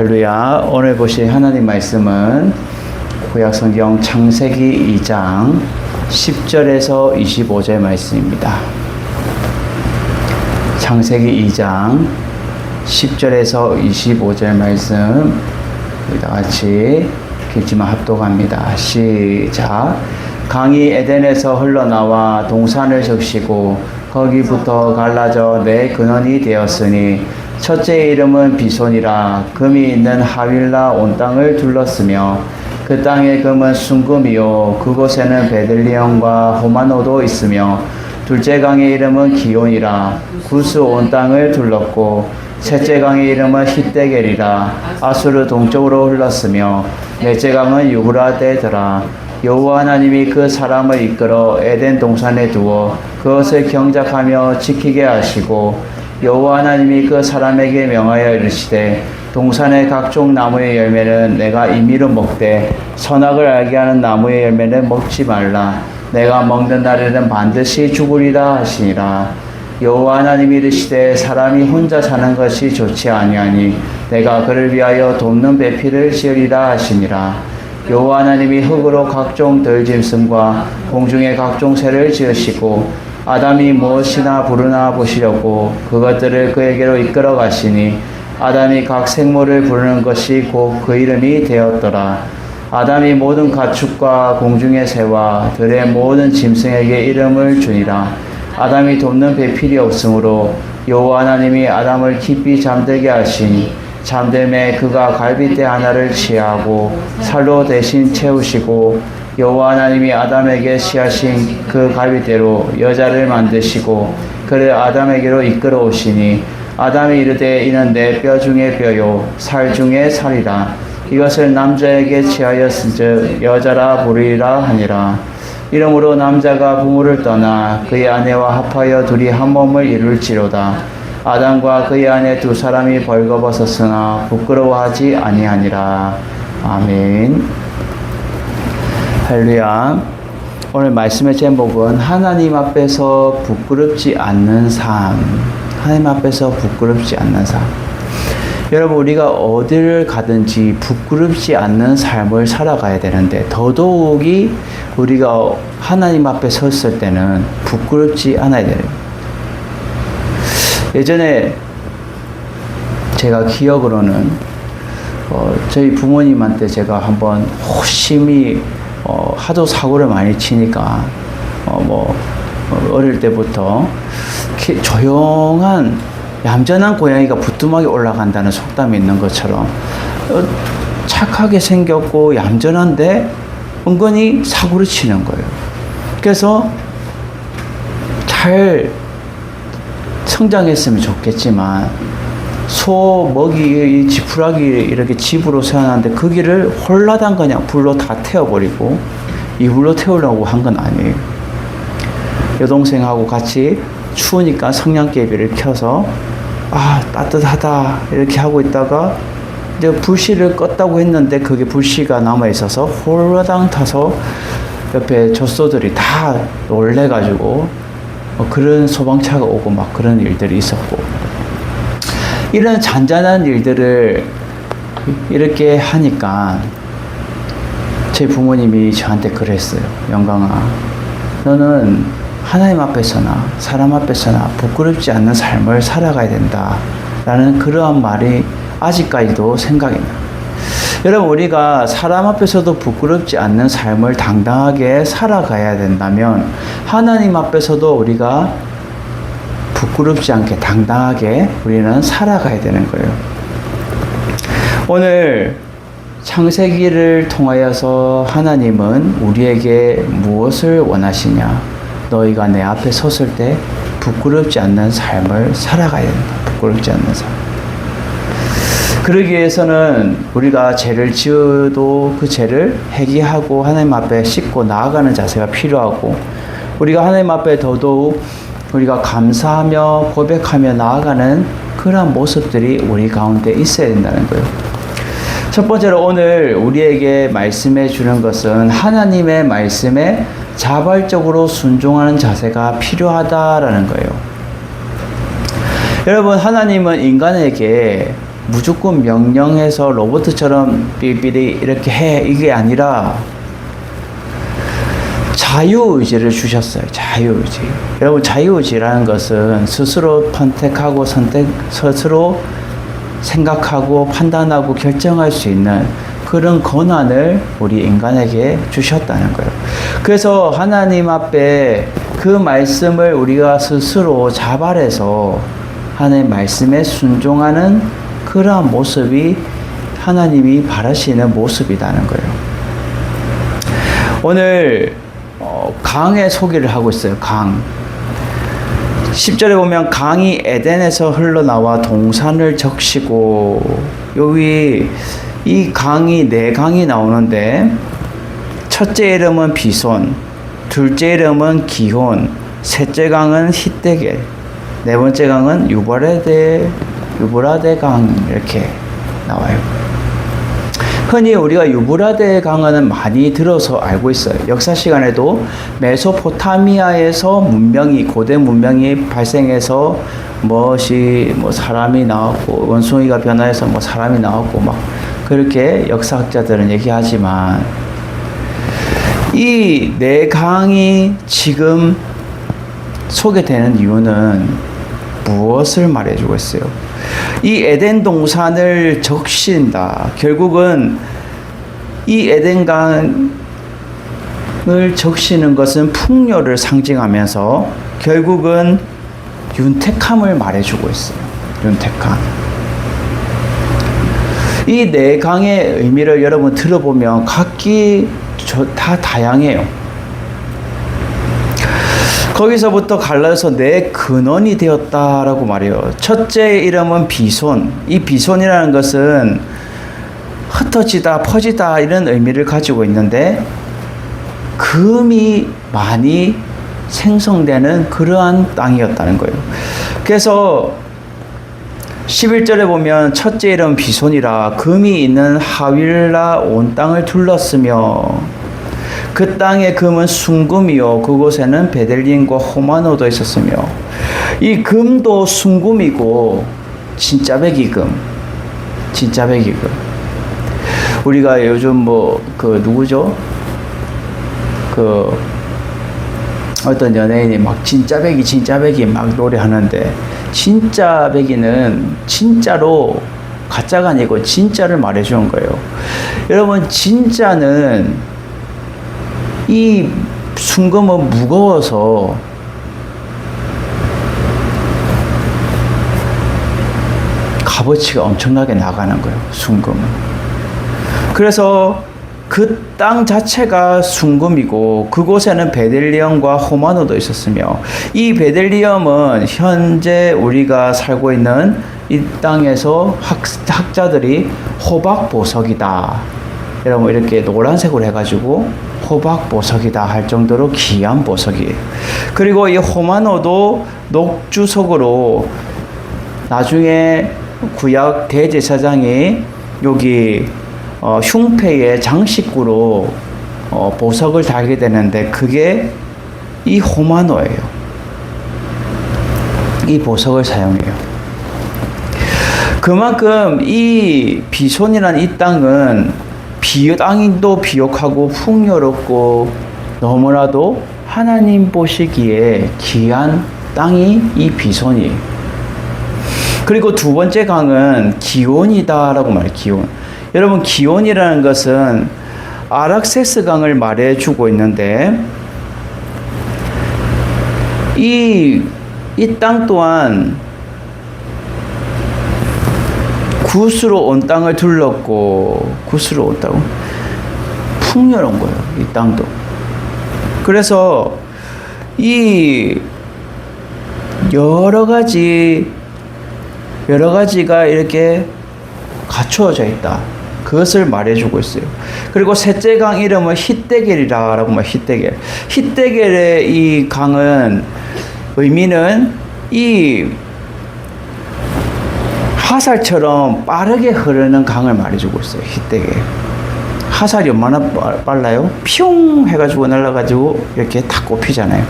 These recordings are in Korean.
할렐루야. 오늘 보실 하나님 말씀은 구약성경 창세기 2장 10절에서 25절 말씀입니다. 창세기 2장 10절에서 25절 말씀 우리 다 같이 읽지만 합독합니다. 시작. 강이 에덴에서 흘러나와 동산을 적시고 거기부터 갈라져 네 근원이 되었으니 첫째 이름은 비손이라. 금이 있는 하윌라 온 땅을 둘렀으며 그 땅의 금은 순금이요 그곳에는 베들리엄과 호마노도 있으며 둘째 강의 이름은 기온이라. 구스 온 땅을 둘렀고 셋째 강의 이름은 히데겔이라. 아수르 동쪽으로 흘렀으며 넷째 강은 유브라데더라. 여호와 하나님이 그 사람을 이끌어 에덴 동산에 두어 그것을 경작하며 지키게 하시고 여호와 하나님이 그 사람에게 명하여 이르시되 동산의 각종 나무의 열매는 내가 임의로 먹되 선악을 알게 하는 나무의 열매는 먹지 말라. 내가 먹는 날에는 반드시 죽으리라 하시니라. 여호와 하나님이 이르시되 사람이 혼자 사는 것이 좋지 아니하니 내가 그를 위하여 돕는 배필을 지으리라 하시니라. 여호와 하나님이 흙으로 각종 들짐승과 공중의 각종 새를 지으시고 아담이 무엇이나 부르나 보시려고 그것들을 그에게로 이끌어 가시니 아담이 각 생물을 부르는 것이 곧 그 이름이 되었더라. 아담이 모든 가축과 공중의 새와 들의 모든 짐승에게 이름을 주니라. 아담이 돕는 배필이 없으므로 여호와 하나님이 아담을 깊이 잠들게 하시니 잠들매 그가 갈빗대 하나를 취하고 살로 대신 채우시고 여호와 하나님이 아담에게 취하신 그 갈빗대로 여자를 만드시고 그를 아담에게로 이끌어 오시니 아담이 이르되 이는 내 뼈 중에 뼈요 살 중에 살이라. 이것을 남자에게 취하였은즉 여자라 부르리라 하니라. 이러므로 남자가 부모를 떠나 그의 아내와 합하여 둘이 한 몸을 이룰지로다. 아담과 그의 아내 두 사람이 벌거벗었으나 부끄러워하지 아니하니라. 아멘. 할렐루야. 오늘 말씀의 제목은 하나님 앞에서 부끄럽지 않는 삶. 하나님 앞에서 부끄럽지 않는 삶. 여러분, 우리가 어디를 가든지 부끄럽지 않는 삶을 살아가야 되는데 더더욱이 우리가 하나님 앞에 섰을 때는 부끄럽지 않아야 돼요. 예전에 제가 기억으로는 저희 부모님한테 제가 한번 호심이 하도 사고를 많이 치니까 어릴 때부터 조용한 얌전한 고양이가 부뚜막에 올라간다는 속담이 있는 것처럼 착하게 생겼고 얌전한데 은근히 사고를 치는 거예요. 그래서 잘 성장했으면 좋겠지만 소, 먹이, 지푸라기 이렇게 집으로 세워놨는데 거기를 홀라당 그냥 불로 다 태워버리고 이불로 태우려고 한 건 아니에요. 여동생하고 같이 추우니까 성냥개비를 켜서 따뜻하다 이렇게 하고 있다가 이제 불씨를 껐다고 했는데 그게 불씨가 남아있어서 홀라당 타서 옆에 젖소들이 다 놀래가지고 그런 소방차가 오고 막 그런 일들이 있었고, 이런 잔잔한 일들을 이렇게 하니까 제 부모님이 저한테 그랬어요. 영광아, 너는 하나님 앞에서나 사람 앞에서나 부끄럽지 않는 삶을 살아가야 된다 라는 그러한 말이 아직까지도 생각이 나요. 여러분, 우리가 사람 앞에서도 부끄럽지 않는 삶을 당당하게 살아가야 된다면 하나님 앞에서도 우리가 부끄럽지 않게 당당하게 우리는 살아가야 되는 거예요. 오늘 창세기를 통하여서 하나님은 우리에게 무엇을 원하시냐? 너희가 내 앞에 섰을 때 부끄럽지 않는 삶을 살아가야 된다. 부끄럽지 않는 삶. 그러기 위해서는 우리가 죄를 지어도 그 죄를 회개하고 하나님 앞에 씻고 나아가는 자세가 필요하고, 우리가 하나님 앞에 더더욱 우리가 감사하며 고백하며 나아가는 그러한 모습들이 우리 가운데 있어야 된다는 거예요. 첫 번째로 오늘 우리에게 말씀해 주는 것은 하나님의 말씀에 자발적으로 순종하는 자세가 필요하다라는 거예요. 여러분, 하나님은 인간에게 무조건 명령해서 로봇처럼 삐삐리 이렇게 해 이게 아니라 자유의지를 주셨어요. 자유의지. 여러분 자유의지라는 것은 스스로 선택하고 스스로 생각하고 판단하고 결정할 수 있는 그런 권한을 우리 인간에게 주셨다는 거예요. 그래서 하나님 앞에 그 말씀을 우리가 스스로 자발해서 하나님 말씀에 순종하는 그러한 모습이 하나님이 바라시는 모습이라는 거예요. 오늘 강의 소개를 하고 있어요. 강. 10절에 보면 강이 에덴에서 흘러나와 동산을 적시고, 여기 이 강이 네 강이 나오는데 첫째 이름은 비손, 둘째 이름은 기혼, 셋째 강은 히데겔, 네 번째 강은 유브라데 강 이렇게 나와요. 흔히 우리가 유브라데 강은 많이 들어서 알고 있어요. 역사 시간에도 메소포타미아에서 고대 문명이 발생해서 사람이 나왔고, 원숭이가 변화해서 사람이 나왔고, 그렇게 역사학자들은 얘기하지만, 이 네 강이 지금 소개되는 이유는 무엇을 말해주고 있어요? 이 에덴 동산을 적신다. 결국은 이 에덴강을 적시는 것은 풍요를 상징하면서 결국은 윤택함을 말해주고 있어요. 윤택함. 이 네 강의 의미를 여러분 들어보면 각기 다 다양해요. 거기서부터 갈라서 내 근원이 되었다라고 말해요. 첫째 이름은 비손. 이 비손이라는 것은 흩어지다, 퍼지다 이런 의미를 가지고 있는데 금이 많이 생성되는 그러한 땅이었다는 거예요. 그래서 11절에 보면 첫째 이름 비손이라 금이 있는 하윌라 온 땅을 둘렀으며 그 땅의 금은 순금이요 그곳에는 베델리움과 호마노도 있었으며, 이 금도 순금이고 진짜 백이금. 우리가 요즘 누구죠? 어떤 연예인이 진짜 백이 막 노래하는데, 진짜 백이는 진짜로 가짜가 아니고 진짜를 말해주는 거예요. 여러분, 진짜는 이 순금은 무거워서 값어치가 엄청나게 나가는 거예요. 순금은. 그래서 그 땅 자체가 순금이고 그곳에는 베델리움과 호마노도 있었으며, 이 베델리움은 현재 우리가 살고 있는 이 땅에서 학자들이 호박보석이다. 여러분 이렇게 노란색으로 해가지고 호박보석이다 할 정도로 귀한 보석이에요. 그리고 이 호마노도 녹주석으로 나중에 구약 대제사장이 여기 흉패의 장식구로 보석을 달게 되는데, 그게 이 호마노예요. 이 보석을 사용해요. 그만큼 이 비손이라는 이 땅은 땅도 비옥하고 풍요롭고 너무나도 하나님 보시기에 귀한 땅이 이 비손이에요. 그리고 두 번째 강은 기온이다라고 말해요. 기온. 여러분, 기온이라는 것은 아락세스 강을 말해주고 있는데, 이 땅 또한 굿으로 온 땅을 둘렀고, 굿으로 온다고? 풍요로운 거예요, 이 땅도. 그래서 이 여러 가지가 이렇게 갖추어져 있다. 그것을 말해주고 있어요. 그리고 셋째 강 이름은 히데겔이라고 말해요. 히데겔의 이 강은 의미는 이 화살처럼 빠르게 흐르는 강을 말해주고 있어요. 히데겔. 화살이 얼마나 빨라요? 퓨 해가지고 날아가지고 이렇게 탁 꼽히잖아요.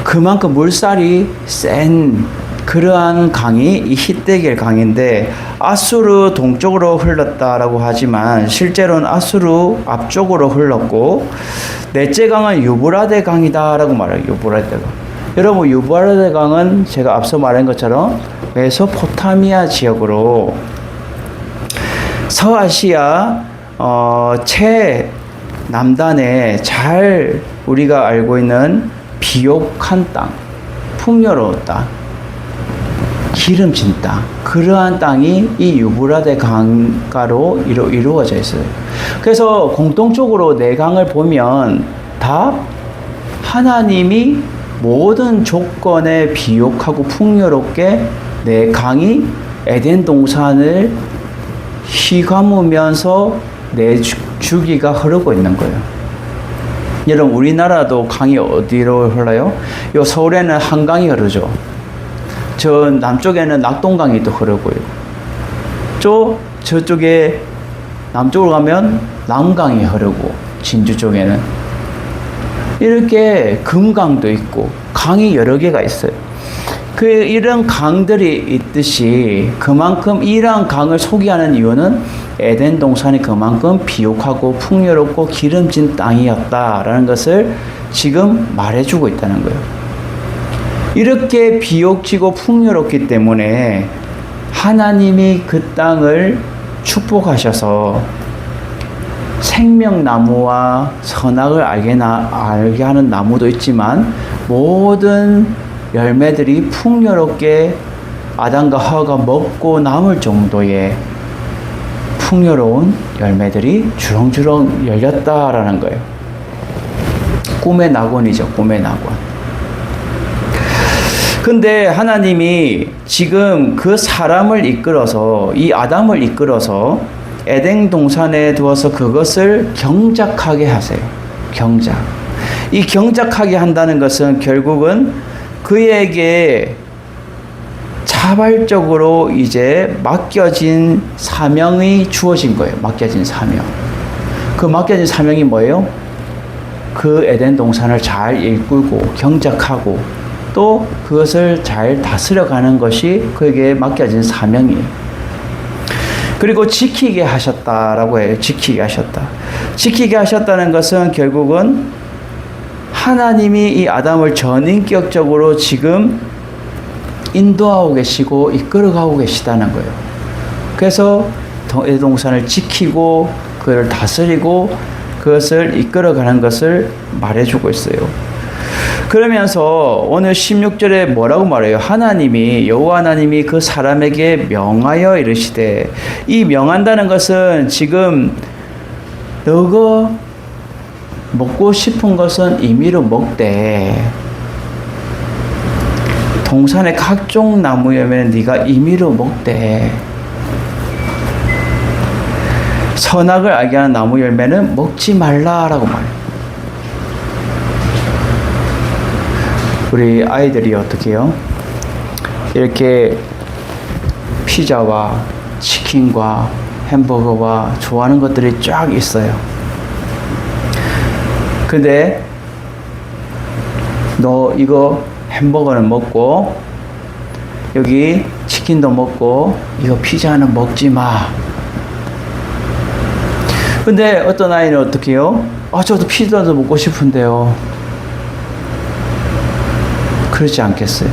그만큼 물살이 센 그러한 강이 이 히데겔 강인데 아수르 동쪽으로 흘렀다라고 하지만 실제로는 아수르 앞쪽으로 흘렀고 넷째 강은 유브라데 강이다라고 말해요. 유브라데 강. 여러분 유브라데 강은 제가 앞서 말한 것처럼 메소포타미아 지역으로 서아시아 최남단에 잘 우리가 알고 있는 비옥한 땅, 풍요로운 땅, 기름진 땅, 그러한 땅이 이 유브라데 강가로 이루어져 있어요. 그래서 공통적으로 네 강을 보면 다 하나님이 모든 조건에 비옥하고 풍요롭게 네 강이 에덴 동산을 휘감으면서 내 주기가 흐르고 있는 거예요. 여러분 우리나라도 강이 어디로 흘러요? 요 서울에는 한강이 흐르죠. 저 남쪽에는 낙동강이 또 흐르고요. 저쪽에 남쪽으로 가면 남강이 흐르고 진주 쪽에는 이렇게 금강도 있고 강이 여러 개가 있어요. 이런 강들이 있듯이 그만큼 이러한 강을 소개하는 이유는 에덴 동산이 그만큼 비옥하고 풍요롭고 기름진 땅이었다라는 것을 지금 말해주고 있다는 거예요. 이렇게 비옥지고 풍요롭기 때문에 하나님이 그 땅을 축복하셔서 생명나무와 선악을 알게 하는 나무도 있지만 모든 열매들이 풍요롭게 아담과 하와가 먹고 남을 정도의 풍요로운 열매들이 주렁주렁 열렸다라는 거예요. 꿈의 낙원이죠. 꿈의 낙원. 근데 하나님이 지금 그 사람을 이끌어서 이 아담을 이끌어서 에덴 동산에 두어서 그것을 경작하게 하세요. 경작. 이 경작하게 한다는 것은 결국은 그에게 자발적으로 이제 맡겨진 사명이 주어진 거예요. 맡겨진 사명. 그 맡겨진 사명이 뭐예요? 그 에덴 동산을 잘 이끌고 경작하고 또 그것을 잘 다스려가는 것이 그에게 맡겨진 사명이에요. 그리고 지키게 하셨다라고 해요. 지키게 하셨다. 지키게 하셨다는 것은 결국은 하나님이 이 아담을 전인격적으로 지금 인도하고 계시고 이끌어가고 계시다는 거예요. 그래서 에덴 동산을 지키고 그를 다스리고 그것을 이끌어가는 것을 말해주고 있어요. 그러면서 오늘 16절에 뭐라고 말해요? 하나님이 여호와 하나님이 그 사람에게 명하여 이르시되, 이 명한다는 것은 지금 너가 먹고 싶은 것은 임의로 먹되 동산의 각종 나무 열매는 네가 임의로 먹되 선악을 알게 하는 나무 열매는 먹지 말라라고 말해요. 우리 아이들이 어떻게 해요? 이렇게 피자와 치킨과 햄버거와 좋아하는 것들이 쫙 있어요. 근데 너 이거 햄버거는 먹고 여기 치킨도 먹고 이거 피자는 먹지 마. 근데 어떤 아이는 어떻게 해요? 저도 피자도 먹고 싶은데요. 그렇지 않겠어요?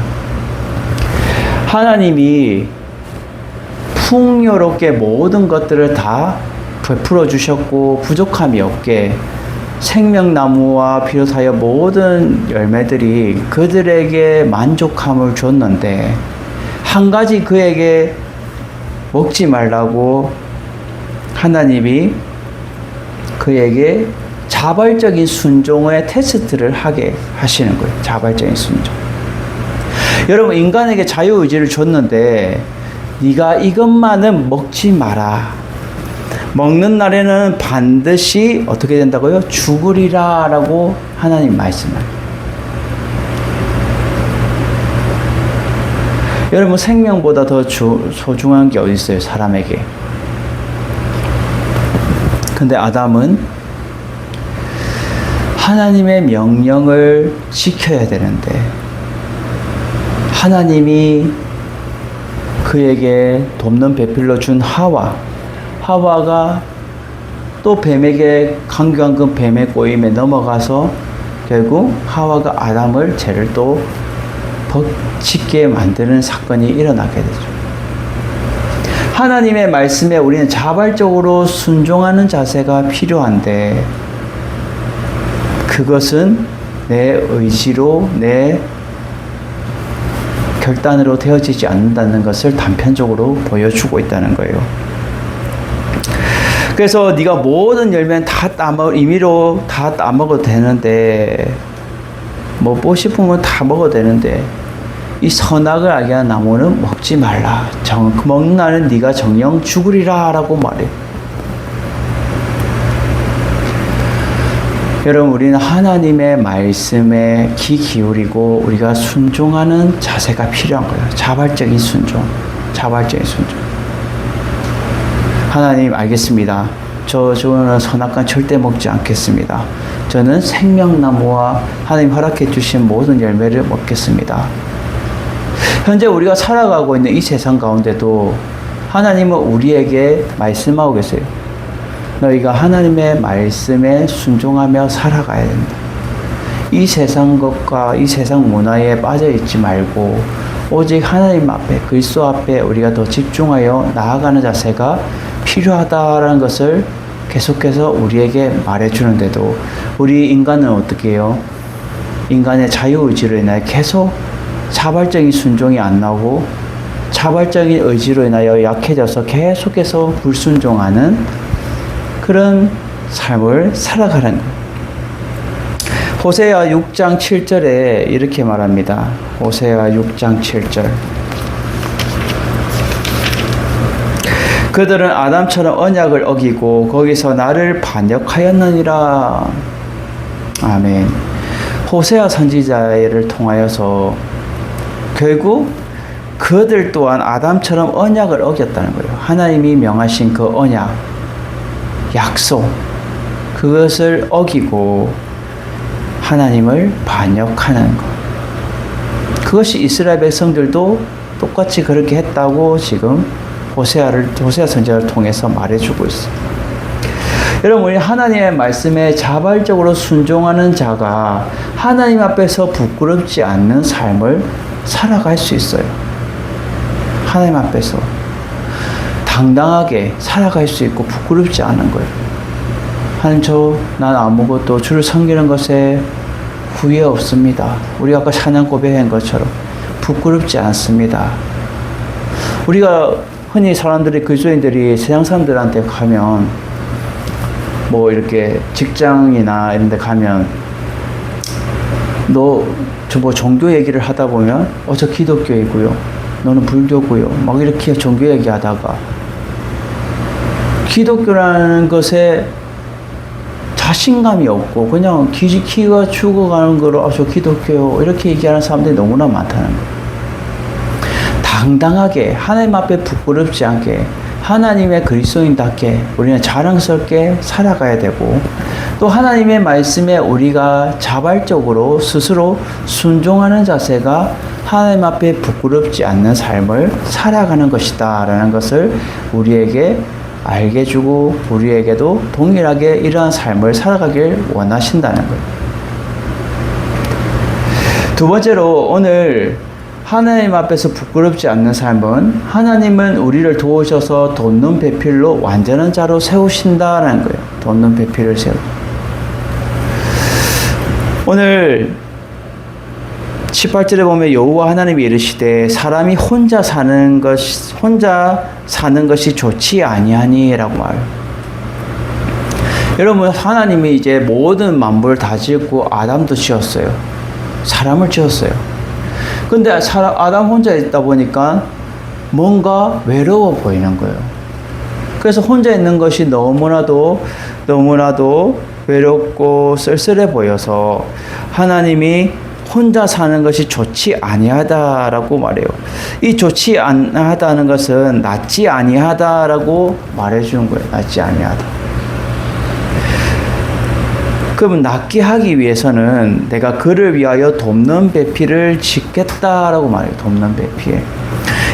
하나님이 풍요롭게 모든 것들을 다 베풀어 주셨고 부족함이 없게 생명나무와 비롯하여 모든 열매들이 그들에게 만족함을 줬는데 한 가지 그에게 먹지 말라고 하나님이 그에게 자발적인 순종의 테스트를 하게 하시는 거예요. 자발적인 순종. 여러분, 인간에게 자유의지를 줬는데 네가 이것만은 먹지 마라. 먹는 날에는 반드시 어떻게 된다고요? 죽으리라 라고 하나님 말씀을. 여러분, 생명보다 더 소중한 게 어디 있어요? 사람에게. 근데 아담은 하나님의 명령을 지켜야 되는데 하나님이 그에게 돕는 배필로 준 하와가 또 뱀에게 강교한 그 뱀의 꼬임에 넘어가서 결국 하와가 아담을 죄를 또 짓게 만드는 사건이 일어나게 되죠. 하나님의 말씀에 우리는 자발적으로 순종하는 자세가 필요한데 그것은 내 의지로 내 결단으로 되어지지 않는다는 것을 단편적으로 보여주고 있다는 거예요. 그래서 네가 모든 열매는 임의로 다 따먹어도 되는데 먹고 싶으면 다 먹어도 되는데 이 선악을 알게 하는 나무는 먹지 말라. 먹는 날은 네가 정령 죽으리라 라고 말해요. 여러분, 우리는 하나님의 말씀에 귀 기울이고 우리가 순종하는 자세가 필요한 거예요. 자발적인 순종. 하나님, 알겠습니다. 저는 선악과는 절대 먹지 않겠습니다. 저는 생명나무와 하나님 허락해 주신 모든 열매를 먹겠습니다. 현재 우리가 살아가고 있는 이 세상 가운데도 하나님은 우리에게 말씀하고 계세요. 너희가 하나님의 말씀에 순종하며 살아가야 된다. 이 세상 것과 이 세상 문화에 빠져있지 말고 오직 하나님 앞에, 그리스도 앞에 우리가 더 집중하여 나아가는 자세가 필요하다라는 것을 계속해서 우리에게 말해주는데도 우리 인간은 어떻게 해요? 인간의 자유의지로 인하여 계속 자발적인 순종이 안 나오고 자발적인 의지로 인하여 약해져서 계속해서 불순종하는 그런 삶을 살아가는 거예요. 호세아 6장 7절에 이렇게 말합니다. 호세아 6장 7절. 그들은 아담처럼 언약을 어기고 거기서 나를 반역하였느니라. 아멘. 호세아 선지자를 통하여서 결국 그들 또한 아담처럼 언약을 어겼다는 거예요. 하나님이 명하신 그 언약, 약속, 그것을 어기고 하나님을 반역하는 것. 그것이 이스라엘 백성들도 똑같이 그렇게 했다고 지금 호세아 선지자를 통해서 말해주고 있어요. 여러분, 우리 하나님의 말씀에 자발적으로 순종하는 자가 하나님 앞에서 부끄럽지 않는 삶을 살아갈 수 있어요. 하나님 앞에서 당당하게 살아갈 수 있고 부끄럽지 않은 거예요. 하나님, 난 아무것도 주를 섬기는 것에 후회 없습니다. 우리가 아까 찬양 고백한 것처럼 부끄럽지 않습니다. 우리가 흔히 그리스도인들이 세상 사람들한테 가면 뭐 이렇게 직장이나 이런 데 가면 너 저 뭐 종교 얘기를 하다 보면 저 기독교이고요. 너는 불교고요. 막 이렇게 종교 얘기하다가 기독교라는 것에 자신감이 없고 그냥 키가 죽어가는 거로 저 기독교요 이렇게 얘기하는 사람들이 너무나 많다는 거예요. 당당하게 하나님 앞에 부끄럽지 않게 하나님의 그리스도인답게 우리는 자랑스럽게 살아가야 되고 또 하나님의 말씀에 우리가 자발적으로 스스로 순종하는 자세가 하나님 앞에 부끄럽지 않는 삶을 살아가는 것이다 라는 것을 우리에게 알게 주고 우리에게도 동일하게 이러한 삶을 살아가길 원하신다는 거예요. 두 번째로 오늘 하나님 앞에서 부끄럽지 않는 삶은 하나님은 우리를 도우셔서 돋는 배필로 완전한 자로 세우신다라는 거예요. 돋는 배필을 세우고. 오늘 18절에 보면 여호와 하나님이 이르시되 사람이 혼자 사는 것이 좋지 아니하니라고 말해요. 여러분, 하나님이 이제 모든 만물을 다 지었고 아담도 지었어요. 사람을 지었어요. 근데 아담 혼자 있다 보니까 뭔가 외로워 보이는 거예요. 그래서 혼자 있는 것이 너무나도 외롭고 쓸쓸해 보여서 하나님이 혼자 사는 것이 좋지 아니하다라고 말해요. 이 좋지 아니하다는 것은 낫지 아니하다라고 말해주는 거예요. 낫지 아니하다. 그러면 낫게 하기 위해서는 내가 그를 위하여 돕는 배필을 짓겠다라고 말해요. 돕는 배필.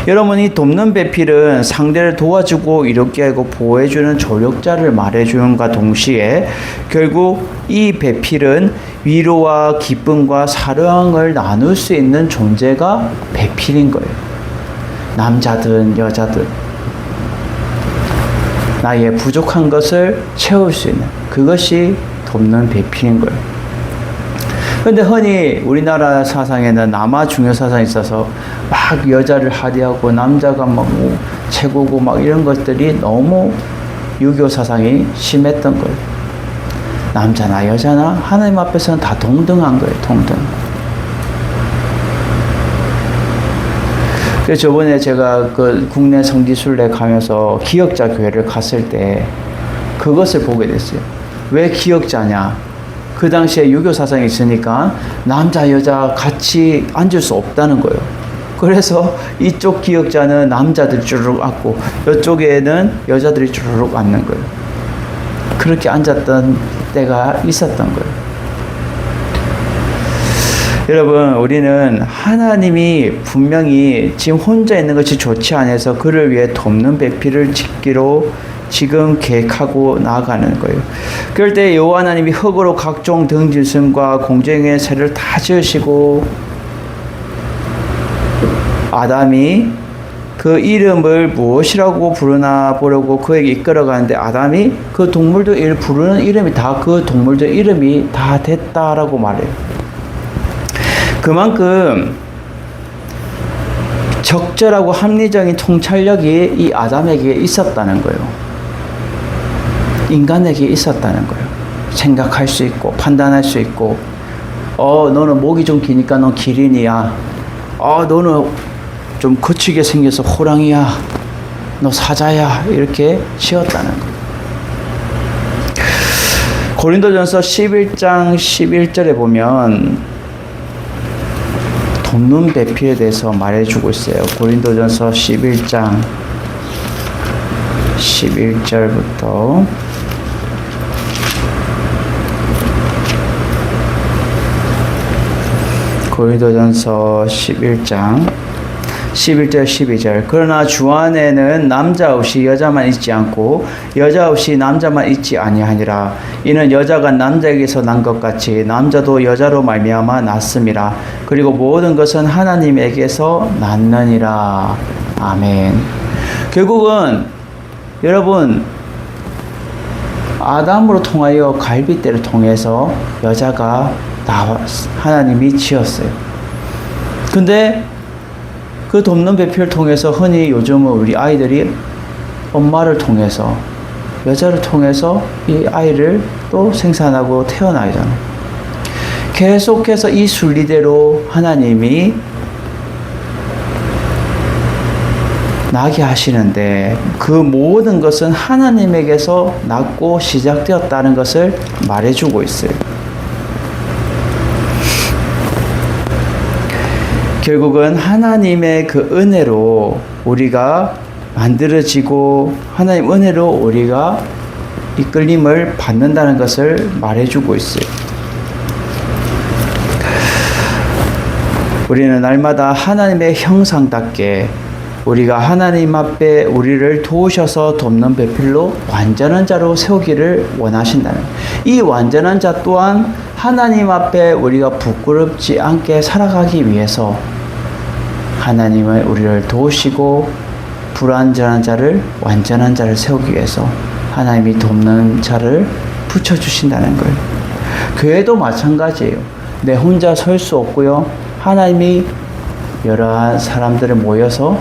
여러분, 이 돕는 배필은 상대를 도와주고 이롭게 하고 보호해주는 조력자를 말해주는과 동시에 결국 이 배필은 위로와 기쁨과 사랑을 나눌 수 있는 존재가 배필인 거예요. 남자든 여자든 나의 부족한 것을 채울 수 있는 그것이 돕는 배필인 거예요. 근데 흔히 우리나라 사상에는 남아 중요 사상이 있어서 막 여자를 하대하고 남자가 막 최고고 막 이런 것들이 너무 유교 사상이 심했던 거예요. 남자나 여자나 하나님 앞에서는 다 동등한 거예요. 동등. 그래서 저번에 제가 그 국내 성지순례 가면서 기역자 교회를 갔을 때 그것을 보게 됐어요. 왜 기역자냐? 그 당시에 유교 사상이 있으니까 남자 여자 같이 앉을 수 없다는 거예요. 그래서 이쪽 기역자는 남자들 주르륵 앉고 이쪽에는 여자들이 주르륵 앉는 거예요. 그렇게 앉았던 때가 있었던 거예요. 여러분, 우리는 하나님이 분명히 지금 혼자 있는 것이 좋지 않아서 그를 위해 돕는 배필을 짓기로 지금 계획하고 나아가는 거예요. 그럴 때 여호와 하나님이 흙으로 각종 등짐승과 공중의 새를 다 지으시고 아담이 그 이름을 무엇이라고 부르나 보려고 그에게 이끌어가는데 아담이 그 동물들 부르는 이름이 다 그 동물들 이름이 다 됐다라고 말해요. 그만큼 적절하고 합리적인 통찰력이 이 아담에게 있었다는 거예요. 인간에게 있었다는 거예요. 생각할 수 있고 판단할 수 있고 너는 목이 좀 기니까 넌 기린이야. 너는 좀 거치게 생겨서 호랑이야. 너 사자야. 이렇게 지었다는 거예요. 고린도전서 11장 11절에 보면 돕는 배필에 대해서 말해주고 있어요. 고린도전서 11장 11절부터 고린도전서 11장 11절 12절 그러나 주 안에는 남자 없이 여자만 있지 않고 여자 없이 남자만 있지 아니하니라. 이는 여자가 남자에게서 난 것 같이 남자도 여자로 말미암아 났음이라. 그리고 모든 것은 하나님에게서 났느니라. 아멘. 결국은 여러분, 아담으로 통하여 갈빗대를 통해서 여자가 하나님이 지었어요. 근데 그 돕는 배필을 통해서 흔히 요즘은 우리 아이들이 엄마를 통해서 여자를 통해서 이 아이를 또 생산하고 태어나잖아요. 계속해서 이 순리대로 하나님이 나게 하시는데 그 모든 것은 하나님에게서 났고 시작되었다는 것을 말해주고 있어요. 결국은 하나님의 그 은혜로 우리가 만들어지고 하나님 은혜로 우리가 이끌림을 받는다는 것을 말해주고 있어요. 우리는 날마다 하나님의 형상답게 우리가 하나님 앞에 우리를 도우셔서 돕는 배필로 완전한 자로 세우기를 원하신다는 이 완전한 자 또한 하나님 앞에 우리가 부끄럽지 않게 살아가기 위해서 하나님은 우리를 도우시고 불완전한 자를 완전한 자를 세우기 위해서 하나님이 돕는 자를 붙여주신다는 거예요. 교회도 마찬가지예요. 내 혼자 설 수 없고요. 하나님이 여러 사람들을 모여서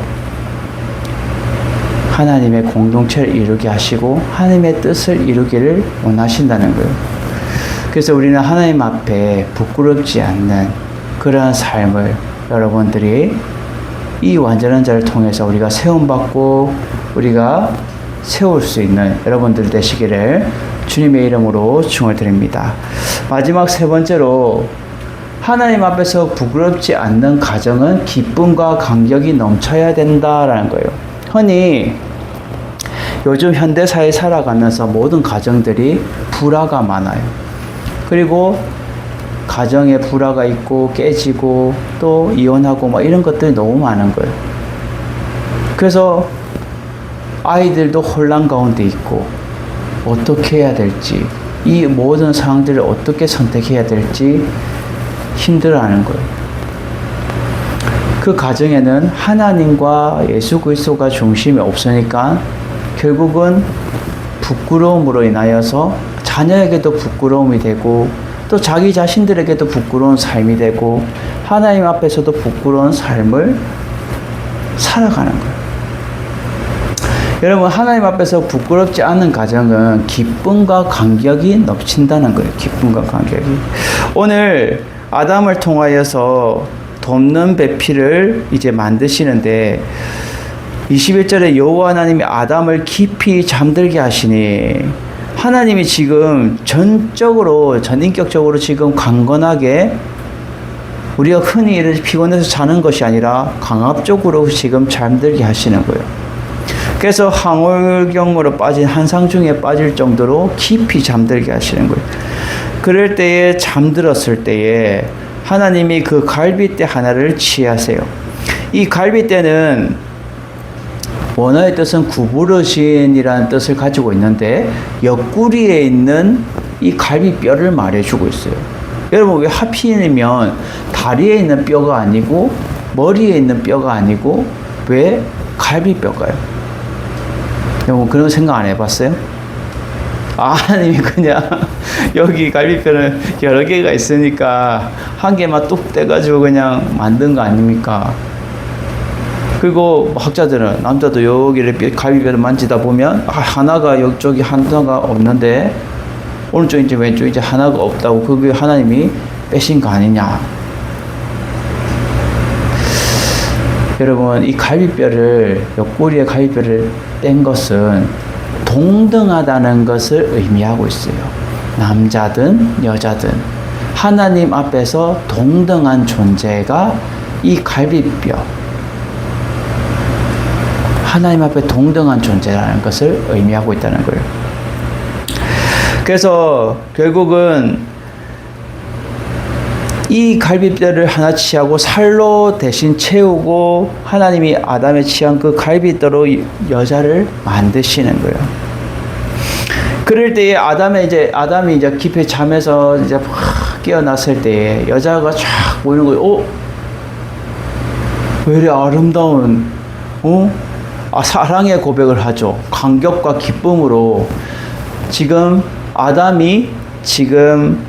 하나님의 공동체를 이루게 하시고 하나님의 뜻을 이루기를 원하신다는 거예요. 그래서 우리는 하나님 앞에 부끄럽지 않는 그러한 삶을 여러분들이 이 완전한 자를 통해서 우리가 세움받고 우리가 세울 수 있는 여러분들 되시기를 주님의 이름으로 축원을 드립니다. 마지막 세 번째로 하나님 앞에서 부끄럽지 않는 가정은 기쁨과 감격이 넘쳐야 된다라는 거예요. 흔히 요즘 현대사에 살아가면서 모든 가정들이 불화가 많아요. 그리고 가정에 불화가 있고 깨지고 또 이혼하고 뭐 이런 것들이 너무 많은 거예요. 그래서 아이들도 혼란 가운데 있고 어떻게 해야 될지, 이 모든 상황들을 어떻게 선택해야 될지 힘들어하는 거예요. 그 가정에는 하나님과 예수 그리스도가 중심이 없으니까 결국은 부끄러움으로 인하여서 자녀에게도 부끄러움이 되고 또 자기 자신들에게도 부끄러운 삶이 되고 하나님 앞에서도 부끄러운 삶을 살아가는 거예요. 여러분, 하나님 앞에서 부끄럽지 않은 가정은 기쁨과 감격이 넘친다는 거예요. 기쁨과 감격이. 오늘 아담을 통하여서 돕는 배필을 이제 만드시는데 21절에 여호와 하나님이 아담을 깊이 잠들게 하시니, 하나님이 지금 전인격적으로 지금 강건하게, 우리가 흔히 이렇게 피곤해서 자는 것이 아니라 강압적으로 지금 잠들게 하시는 거예요. 그래서 항월경으로 빠진 한상중에 빠질 정도로 깊이 잠들게 하시는 거예요. 그럴 때에, 잠들었을 때에 하나님이 그 갈빗대 하나를 취하세요. 이 갈빗대는 원어의 뜻은 구부러진이라는 뜻을 가지고 있는데 옆구리에 있는 이 갈비뼈를 말해주고 있어요. 여러분, 왜 하필이면 다리에 있는 뼈가 아니고 머리에 있는 뼈가 아니고 왜 갈비뼈가요? 여러분, 그런 생각 안 해봤어요? 하나님이 그냥 여기 갈비뼈는 여러 개가 있으니까 한 개만 뚝 떼가지고 그냥 만든 거 아닙니까? 그리고 학자들은, 남자도 여기를 갈비뼈를 만지다 보면 하나가 이쪽이 하나가 없는데 오른쪽인지 왼쪽인지 하나가 없다고, 그게 하나님이 빼신 거 아니냐. 여러분, 이 갈비뼈를, 옆구리의 갈비뼈를 뺀 것은 동등하다는 것을 의미하고 있어요. 남자든 여자든 하나님 앞에서 동등한 존재가 이 갈비뼈, 하나님 앞에 동등한 존재라는 것을 의미하고 있다는 거예요. 그래서 결국은 이 갈비뼈를 하나 취하고 살로 대신 채우고 하나님이 아담에 취한 그 갈비뼈로 여자를 만드시는 거예요. 그럴 때에 아담이 이제 깊이 잠에서 이제 확 깨어났을 때에 여자가 쫙 보이는 거예요. 왜 이래 아름다운, 사랑의 고백을 하죠. 감격과 기쁨으로. 지금 아담이 지금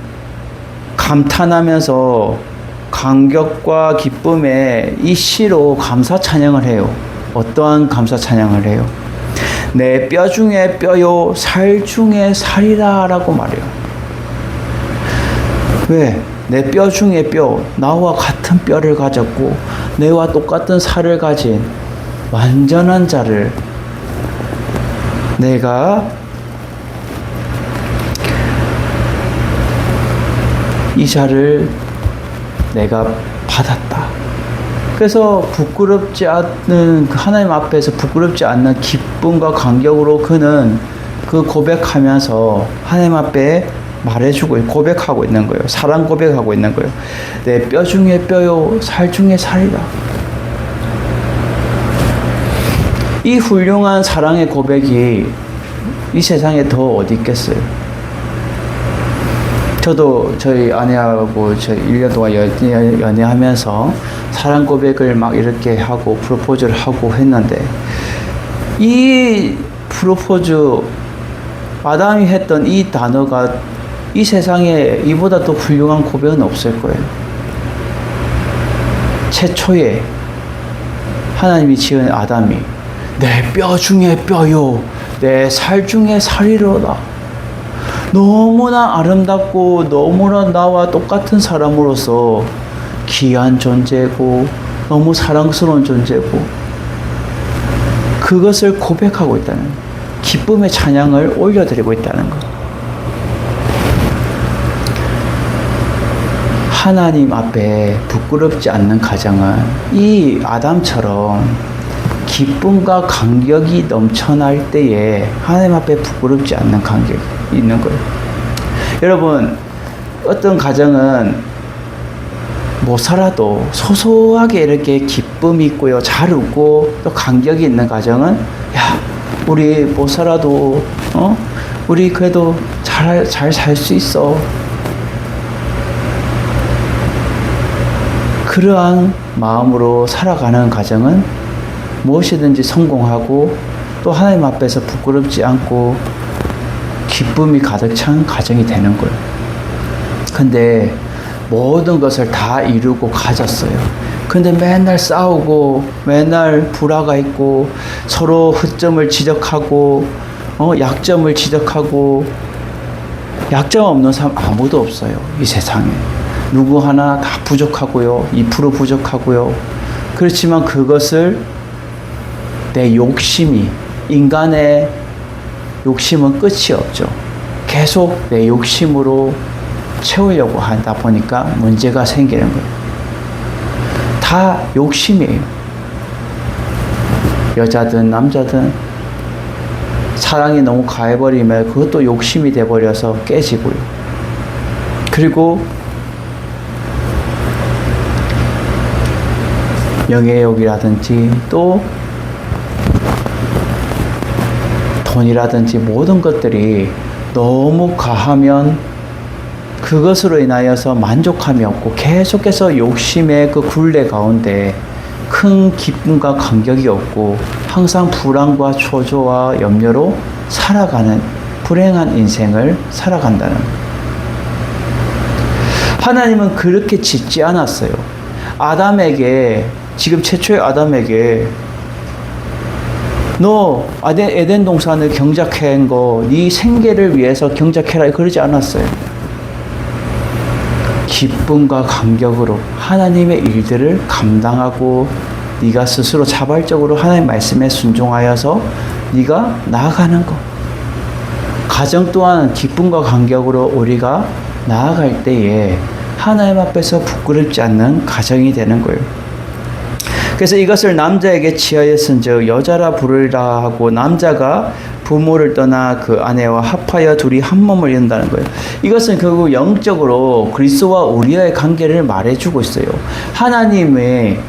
감탄하면서 감격과 기쁨에 이 시로 감사 찬양을 해요. 어떠한 감사 찬양을 해요? 내 뼈 중에 뼈요 살 중에 살이라 라고 말해요. 왜? 내 뼈 중에 뼈, 나와 같은 뼈를 가졌고 내와 똑같은 살을 가진 완전한 자를 내가 이 자를 내가 받았다. 그래서 부끄럽지 않는, 하나님 앞에서 부끄럽지 않는 기쁨과 감격으로 그는 그 고백하면서 하나님 앞에 말해주고 고백하고 있는 거예요. 사랑 고백하고 있는 거예요. 내 뼈 중에 뼈요 살 중에 살이다. 이 훌륭한 사랑의 고백이 이 세상에 더 어디 있겠어요? 저도 저희 아내하고 1년 동안 연애하면서 사랑 고백을 막 이렇게 하고 프로포즈를 하고 했는데, 이 프로포즈, 아담이 했던 이 단어가 이 세상에 이보다 더 훌륭한 고백은 없을 거예요. 최초에 하나님이 지은 아담이 내 뼈 중에 뼈요 내 살 중에 살이로다. 너무나 아름답고 너무나 나와 똑같은 사람으로서 귀한 존재고 너무 사랑스러운 존재고, 그것을 고백하고 있다는, 기쁨의 찬양을 올려드리고 있다는 것. 하나님 앞에 부끄럽지 않는 가정은 이 아담처럼 기쁨과 감격이 넘쳐날 때에 하나님 앞에 부끄럽지 않는 감격이 있는 거예요. 여러분, 어떤 가정은 못 살아도 소소하게 이렇게 기쁨이 있고요. 잘 웃고 또 간격이 있는 가정은 야, 우리 못 살아도 우리 그래도 잘 살 수 있어. 그러한 마음으로 살아가는 가정은 무엇이든지 성공하고 또 하나님 앞에서 부끄럽지 않고 기쁨이 가득 찬 가정이 되는 거예요. 근데 모든 것을 다 이루고 가졌어요. 근데 맨날 싸우고 맨날 불화가 있고 서로 허점을 지적하고 약점을 지적하고 약점 없는 사람 아무도 없어요. 이 세상에. 누구 하나 다 부족하고요. 2% 부족하고요. 그렇지만 그것을 내 욕심이, 인간의 욕심은 끝이 없죠. 계속 내 욕심으로 채우려고 하다 보니까 문제가 생기는 거예요. 다 욕심이에요. 여자든 남자든 사랑이 너무 가해버리면 그것도 욕심이 돼버려서 깨지고요. 그리고 명예욕이라든지 또 돈이라든지 모든 것들이 너무 가하면 그것으로 인하여서 만족함이 없고 계속해서 욕심의 그 굴레 가운데 큰 기쁨과 감격이 없고 항상 불안과 초조와 염려로 살아가는 불행한 인생을 살아간다는 거예요. 하나님은 그렇게 짓지 않았어요. 아담에게, 지금 최초의 아담에게 너 에덴 동산을 경작한 거 네 생계를 위해서 경작해라 그러지 않았어요. 기쁨과 감격으로 하나님의 일들을 감당하고 네가 스스로 자발적으로 하나님 말씀에 순종하여서 네가 나아가는 것. 가정 또한 기쁨과 감격으로 우리가 나아갈 때에 하나님 앞에서 부끄럽지 않는 가정이 되는 거예요. 그래서 이것을 남자에게 취하였은즉 여자라 부르리라 하고 남자가 부모를 떠나 그 아내와 합하여 둘이 한 몸을 이룬다는 거예요. 이것은 결국 영적으로 그리스도와 우리의 관계를 말해주고 있어요. 하나님의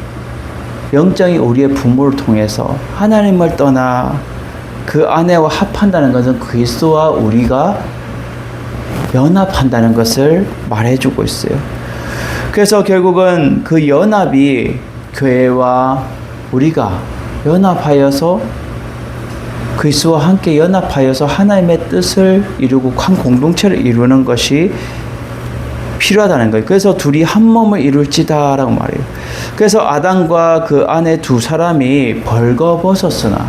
영적인 우리의 부모를 통해서 하나님을 떠나 그 아내와 합한다는 것은 그리스도와 우리가 연합한다는 것을 말해주고 있어요. 그래서 결국은 그 연합이 교회와 우리가 연합하여서 그리스도와 함께 연합하여서 하나님의 뜻을 이루고 한 공동체를 이루는 것이 필요하다는 거예요. 그래서 둘이 한 몸을 이룰지다라고 말해요. 그래서 아담과 그 아내 두 사람이 벌거벗었어요.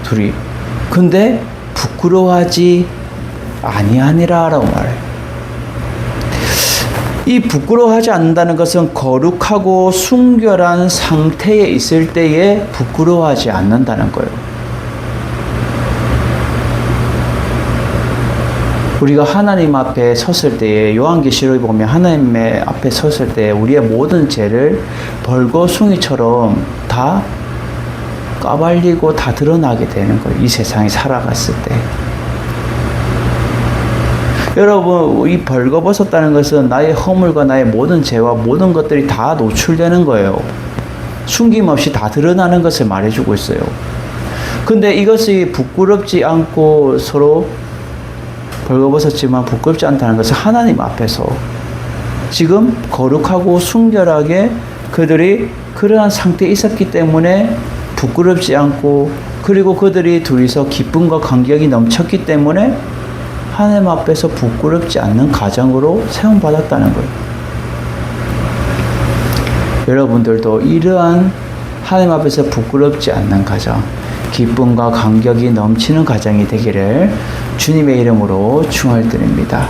둘이. 근데 부끄러워하지 아니하니라라고 말해요. 이 부끄러워하지 않는다는 것은 거룩하고 순결한 상태에 있을 때에 부끄러워하지 않는다는 거예요. 우리가 하나님 앞에 섰을 때에 요한계시록에 보면 하나님의 앞에 섰을 때 우리의 모든 죄를 벌거숭이처럼 다 까발리고 다 드러나게 되는 거예요. 이 세상에 살아갔을 때. 여러분, 이 벌거벗었다는 것은 나의 허물과 나의 모든 죄와 모든 것들이 다 노출되는 거예요. 숨김없이 다 드러나는 것을 말해주고 있어요. 근데 이것이 부끄럽지 않고 서로 벌거벗었지만 부끄럽지 않다는 것은 하나님 앞에서 지금 거룩하고 순결하게 그들이 그러한 상태에 있었기 때문에 부끄럽지 않고 그리고 그들이 둘이서 기쁨과 감격이 넘쳤기 때문에 하나님 앞에서 부끄럽지 않는 가정으로 세움받았다는 거예요. 여러분들도 이러한 하나님 앞에서 부끄럽지 않는 가정, 기쁨과 감격이 넘치는 가정이 되기를 주님의 이름으로 축원을 드립니다.